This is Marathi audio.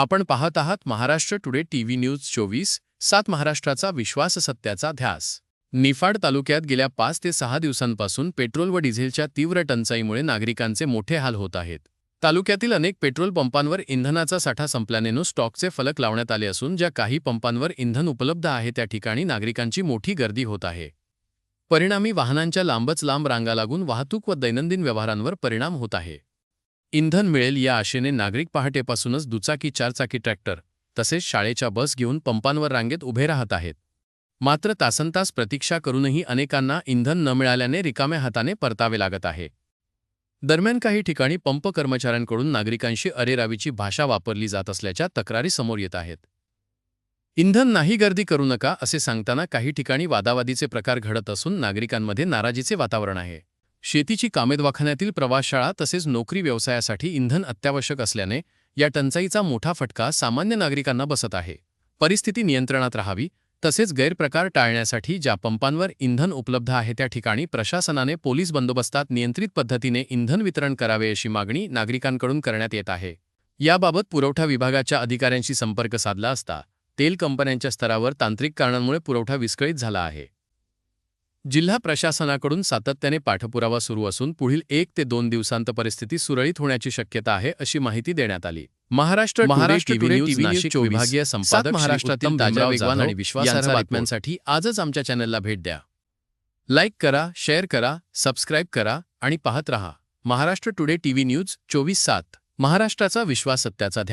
आपण पाहत आहात महाराष्ट्र टुडे टीव्ही न्यूज 24/7 महाराष्ट्राचा विश्वास सत्याचा ध्यास। निफाड तालुक्यात गेल्या 5 ते 6 दिवसांपासून पेट्रोल व डिझेलच्या तीव्र टंचाईमुळे नागरिकांचे मोठे हाल होत आहेत। तालुक्यातील अनेक पेट्रोल पंपांवर इंधनाचा साठा संपल्याने नो स्टॉकचे फलक लावण्यात आले असून ज्या काही पंपांवर इंधन उपलब्ध आहे त्या ठिकाणी नागरिकांची मोठी गर्दी होत आहे। परिणामी वाहनांच्या लांबच लांब रांगा लागून वाहतूक व दैनंदिन व्यवहारांवर परिणाम होत आहे। इंधन मिळेल या आशेने नागरिक पहाटेपासूनच दुचाकी चारचाकी ट्रॅक्टर तसेच शाळेच्या बस घेऊन पंपांवर रांगेत उभे राहत आहेत। मात्र तासनतास प्रतीक्षा करूनही अनेकांना इंधन न मिळाल्याने रिकाम्या हाताने परतावे लागत आहे। दरम्यान काही ठिकाणी पंप कर्मचाऱ्यांकडून नागरिकांशी अरेरावीची भाषा वापरली जात असल्याच्या तक्रारी समोर येत आहेत। इंधन नाही गर्दी करू नका असे सांगताना काही ठिकाणी वादावादीचे प्रकार घडत असून नागरिकांमध्ये नाराजीचे वातावरण आहे। शेतीची कामे दवाखान्यातील प्रवासशाळा तसेच नोकरी व्यवसायासाठी इंधन अत्यावश्यक असल्याने या टंचाईचा मोठा फटका सामान्य नागरिकांना बसत आहे। परिस्थिती नियंत्रणात राहावी तसेच गैरप्रकार टाळण्यासाठी ज्या पंपांवर इंधन उपलब्ध आहे त्या ठिकाणी प्रशासनाने पोलीस बंदोबस्तात नियंत्रित पद्धतीने इंधन वितरण करावे अशी मागणी नागरिकांकडून करण्यात येत आहे। याबाबत पुरवठा विभागाच्या अधिकाऱ्यांशी संपर्क साधला असता तेल कंपन्यांच्या स्तरावर तांत्रिक कारणांमुळे पुरवठा विस्कळीत झाला आहे। जिल्हा प्रशासनाकडून सातत्याने पाठपुरावा सुरू असून पुढील 1 ते 2 दिवसांत परिस्थिती सुरळीत होण्याची शक्यता आहे अशी माहिती देण्यात आली। महाराष्ट्र टीव्ही न्यूज नाशिक विभागीय संपादक महाराष्ट्रातील ताज्या वेगवान आणि विश्वासार्ह बातम्यांसाठी आजच आमच्या चॅनलला भेट द्या। लाईक करा, शेअर करा, सबस्क्राईब करा आणि पाहत रहा महाराष्ट्र टुडे टीव्ही न्यूज 24/7 महाराष्ट्राचा विश्वास सत्याचा ध्यास।